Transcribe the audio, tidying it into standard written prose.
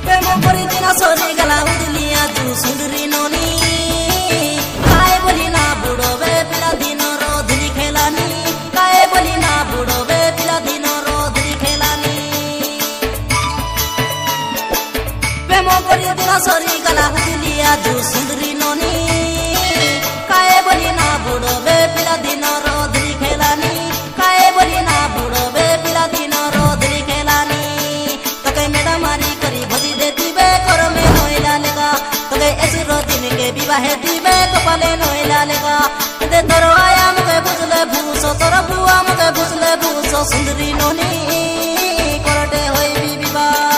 প্রেম করি দিনা সরি গেলা উদলিয়া তু সুন্দরী ননি কায়ে বলি না বুড়বে পিলা দিন রোধলি খেলানি কায়ে বলি না বুড়বে পিলা দিন রোধলি খেলানি প্রেম করি দিনা সরি গেলা উদলিয়া তু সুন্দরী ননি কায়ে বলি না বুড়বে পিলা দিন রোধলি খেলানি কায়ে বলি না বুড়বে পিলা দিন রোধলি খেলানি তোকে মেডা মারি করি ভজি দে দিবে করমে নইলা লেগা তোকে এসির দিন के বিবাহে দিবে কপালে নইলা লেগা দে তোর আয়া মুকে বুঝলে ভূষ তোর বুয়া মুকে বুঝলে ভূষ সুন্দরী ননি করতে হইবি বিবাহ